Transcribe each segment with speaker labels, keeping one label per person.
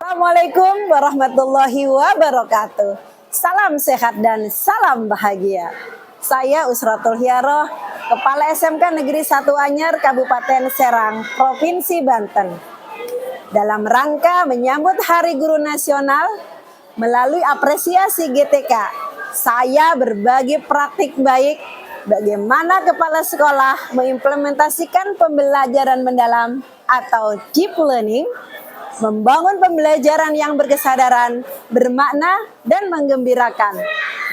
Speaker 1: Assalamualaikum warahmatullahi wabarakatuh. Salam sehat dan salam bahagia. Saya Usratul Hiaroh, Kepala SMK Negeri 1 Anyer, Kabupaten Serang, Provinsi Banten. Dalam rangka menyambut Hari Guru Nasional, melalui apresiasi GTK, saya berbagi praktik baik bagaimana kepala sekolah mengimplementasikan pembelajaran mendalam atau deep learning, membangun pembelajaran yang berkesadaran, bermakna, dan menggembirakan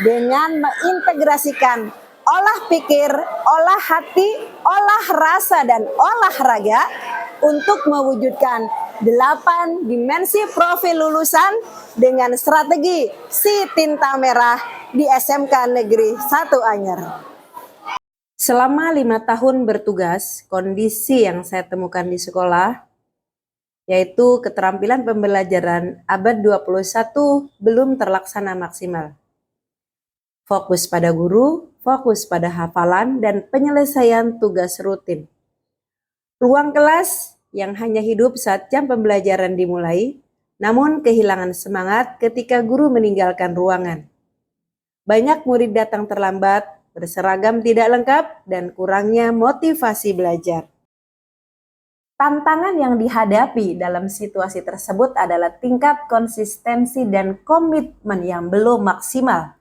Speaker 1: dengan mengintegrasikan olah pikir, olah hati, olah rasa, dan olahraga untuk mewujudkan 8 dimensi profil lulusan dengan strategi Si Tinta Merah di SMK Negeri 1 Anyer. Selama 5 tahun bertugas, kondisi yang saya temukan di sekolah yaitu keterampilan pembelajaran abad 21 belum terlaksana maksimal. Fokus pada guru, fokus pada hafalan, dan penyelesaian tugas rutin. Ruang kelas yang hanya hidup saat jam pembelajaran dimulai, namun kehilangan semangat ketika guru meninggalkan ruangan. Banyak murid datang terlambat, berseragam tidak lengkap, dan kurangnya motivasi belajar. Tantangan yang dihadapi dalam situasi tersebut adalah tingkat konsistensi dan komitmen yang belum maksimal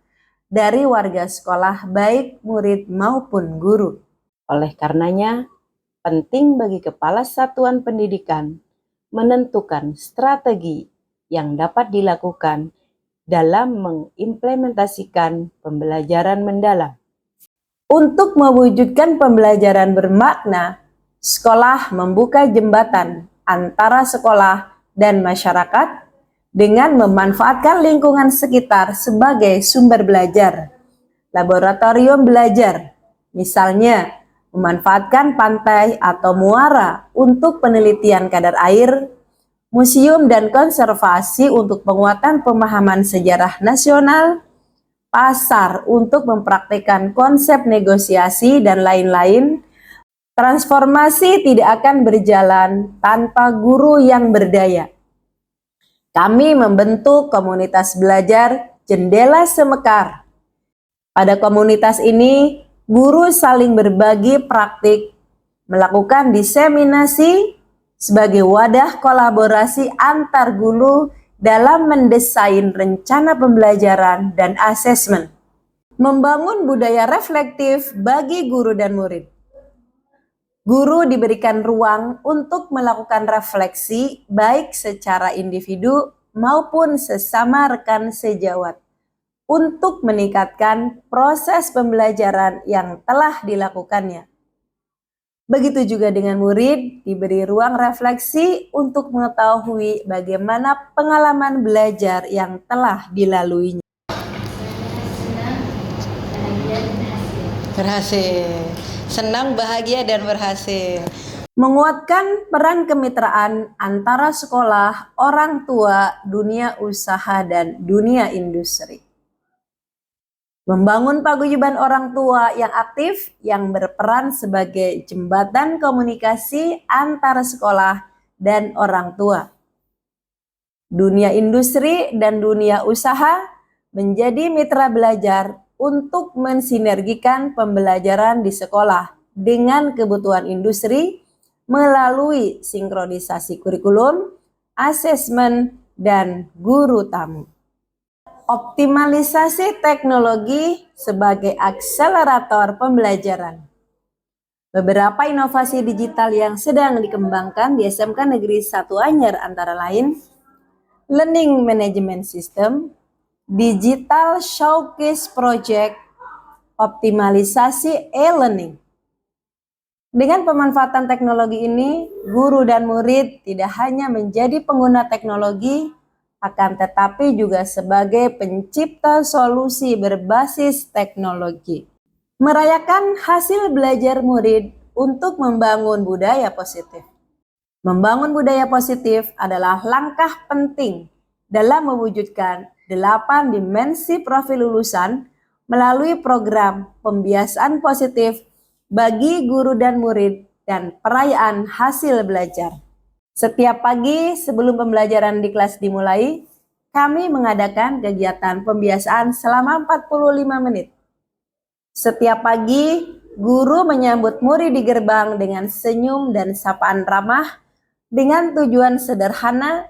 Speaker 1: dari warga sekolah, baik murid maupun guru. Oleh karenanya, penting bagi kepala satuan pendidikan menentukan strategi yang dapat dilakukan dalam mengimplementasikan pembelajaran mendalam. Untuk mewujudkan pembelajaran bermakna, sekolah membuka jembatan antara sekolah dan masyarakat dengan memanfaatkan lingkungan sekitar sebagai sumber belajar. Laboratorium belajar, misalnya memanfaatkan pantai atau muara untuk penelitian kadar air, museum dan konservasi untuk penguatan pemahaman sejarah nasional, pasar untuk mempraktikkan konsep negosiasi, dan lain-lain. Transformasi tidak akan berjalan tanpa guru yang berdaya. Kami membentuk komunitas belajar Jendela Semekar. Pada komunitas ini, guru saling berbagi praktik, melakukan diseminasi sebagai wadah kolaborasi antar guru dalam mendesain rencana pembelajaran dan asesmen. Membangun budaya reflektif bagi guru dan murid. Guru diberikan ruang untuk melakukan refleksi baik secara individu maupun sesama rekan sejawat untuk meningkatkan proses pembelajaran yang telah dilakukannya. Begitu juga dengan murid diberi ruang refleksi untuk mengetahui bagaimana pengalaman belajar yang telah dilaluinya.
Speaker 2: Berhasil. Senang, bahagia, dan berhasil.
Speaker 1: Menguatkan peran kemitraan antara sekolah, orang tua, dunia usaha, dan dunia industri. Membangun paguyuban orang tua yang aktif, yang berperan sebagai jembatan komunikasi antara sekolah dan orang tua. Dunia industri dan dunia usaha menjadi mitra belajar untuk mensinergikan pembelajaran di sekolah dengan kebutuhan industri melalui sinkronisasi kurikulum, asesmen, dan guru tamu. Optimalisasi teknologi sebagai akselerator pembelajaran. Beberapa inovasi digital yang sedang dikembangkan di SMK Negeri 1 Anyer antara lain Learning Management System, Digital Showcase Project, optimalisasi e-learning. Dengan pemanfaatan teknologi ini, guru dan murid tidak hanya menjadi pengguna teknologi, akan tetapi juga sebagai pencipta solusi berbasis teknologi. Merayakan hasil belajar murid untuk membangun budaya positif. Membangun budaya positif adalah langkah penting dalam mewujudkan 8 dimensi profil lulusan melalui program pembiasaan positif bagi guru dan murid dan perayaan hasil belajar. Setiap pagi sebelum pembelajaran di kelas dimulai, kami mengadakan kegiatan pembiasaan selama 45 menit. Setiap pagi, guru menyambut murid di gerbang dengan senyum dan sapaan ramah dengan tujuan sederhana,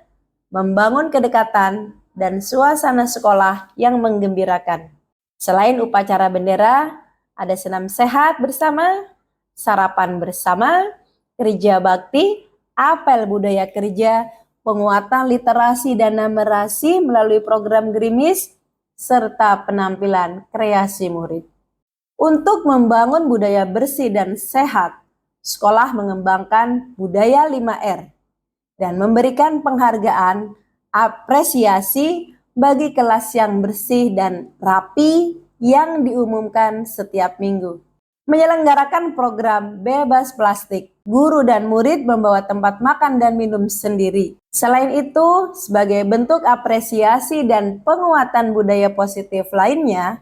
Speaker 1: membangun kedekatan dan suasana sekolah yang menggembirakan. Selain upacara bendera, ada senam sehat bersama, sarapan bersama, kerja bakti, apel budaya kerja, penguatan literasi dan numerasi melalui program Gerimis, serta penampilan kreasi murid. Untuk membangun budaya bersih dan sehat, sekolah mengembangkan budaya 5R dan memberikan penghargaan apresiasi bagi kelas yang bersih dan rapi yang diumumkan setiap minggu. Menyelenggarakan program bebas plastik, guru dan murid membawa tempat makan dan minum sendiri. Selain itu, sebagai bentuk apresiasi dan penguatan budaya positif lainnya,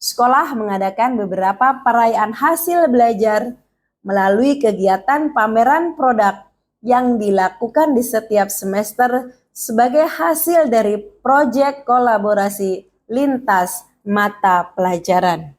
Speaker 1: sekolah mengadakan beberapa perayaan hasil belajar melalui kegiatan pameran produk yang dilakukan di setiap semester sebagai hasil dari proyek kolaborasi lintas mata pelajaran.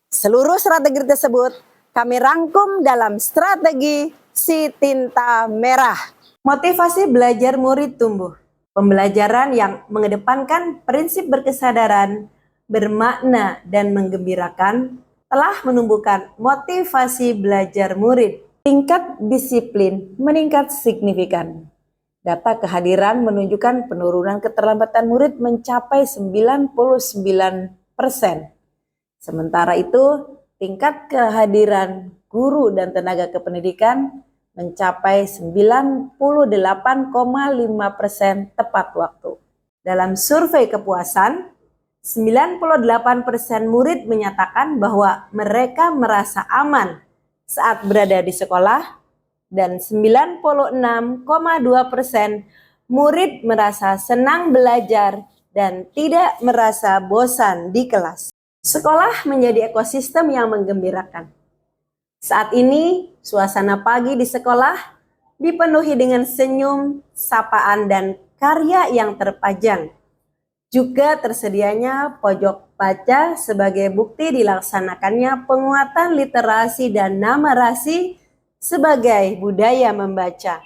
Speaker 1: Seluruh strategi tersebut kami rangkum dalam strategi Si Tinta Merah. Motivasi belajar murid tumbuh. Pembelajaran yang mengedepankan prinsip berkesadaran, bermakna, dan menggembirakan telah menumbuhkan motivasi belajar murid. Tingkat disiplin meningkat signifikan. Data kehadiran menunjukkan penurunan keterlambatan murid mencapai 99%. Sementara itu, tingkat kehadiran guru dan tenaga kependidikan mencapai 98,5% tepat waktu. Dalam survei kepuasan, 98% murid menyatakan bahwa mereka merasa aman saat berada di sekolah dan 96,2% murid merasa senang belajar dan tidak merasa bosan di kelas. Sekolah menjadi ekosistem yang menggembirakan. Saat ini, suasana pagi di sekolah dipenuhi dengan senyum, sapaan, dan karya yang terpajang. Juga tersedianya pojok baca sebagai bukti dilaksanakannya penguatan literasi dan numerasi sebagai budaya membaca.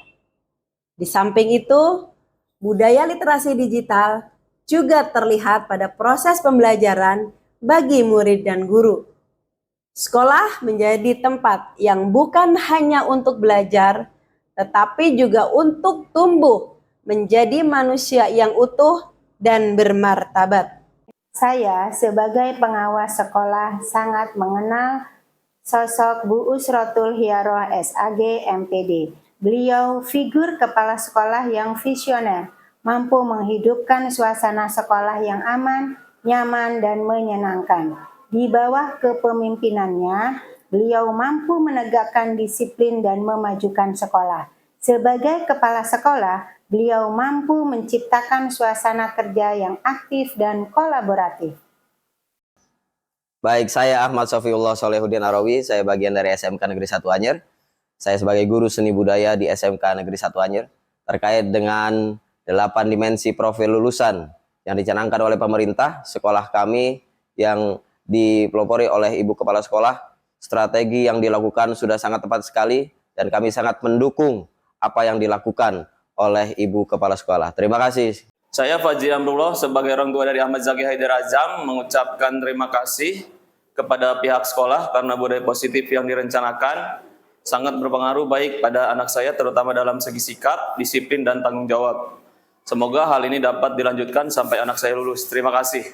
Speaker 1: Di samping itu, budaya literasi digital juga terlihat pada proses pembelajaran bagi murid dan guru. Sekolah menjadi tempat yang bukan hanya untuk belajar, tetapi juga untuk tumbuh menjadi manusia yang utuh dan bermartabat.
Speaker 3: Saya sebagai pengawas sekolah sangat mengenal sosok Bu Usrotul Hiaroh SAG MPD. Beliau figur kepala sekolah yang visioner, mampu menghidupkan suasana sekolah yang aman, nyaman, dan menyenangkan. Di bawah kepemimpinannya, beliau mampu menegakkan disiplin dan memajukan sekolah. Sebagai kepala sekolah, beliau mampu menciptakan suasana kerja yang aktif dan kolaboratif.
Speaker 4: Baik, saya Ahmad Sofiullah Solehudin Arawi, saya bagian dari SMK Negeri 1 Anyer. Saya sebagai guru seni budaya di SMK Negeri 1 Anyer, terkait dengan 8 dimensi profil lulusan yang dicanangkan oleh pemerintah, sekolah kami yang dipelopori oleh Ibu Kepala Sekolah, strategi yang dilakukan sudah sangat tepat sekali dan kami sangat mendukung apa yang dilakukan oleh Ibu Kepala Sekolah. Terima kasih.
Speaker 5: Saya Fajri Amrullah sebagai orang tua dari Ahmad Zaki Haidar Azam mengucapkan terima kasih kepada pihak sekolah karena budaya positif yang direncanakan sangat berpengaruh baik pada anak saya terutama dalam segi sikap, disiplin, dan tanggung jawab. Semoga hal ini dapat dilanjutkan sampai anak saya lulus. Terima kasih.